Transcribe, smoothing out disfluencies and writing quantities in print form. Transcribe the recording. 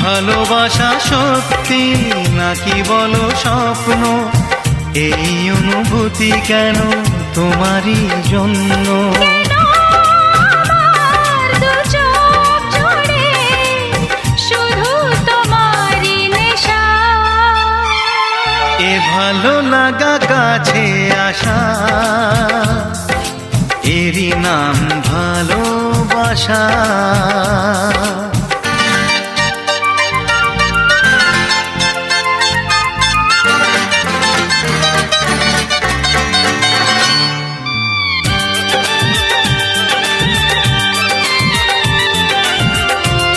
ভালোবাসা সত্যি নাকি বলো স্বপ্ন, এই অনুভূতি কেন তোমারই জন্য? এ ভালো লাগা কাছে আসা, এরই নাম ভালোবাসা।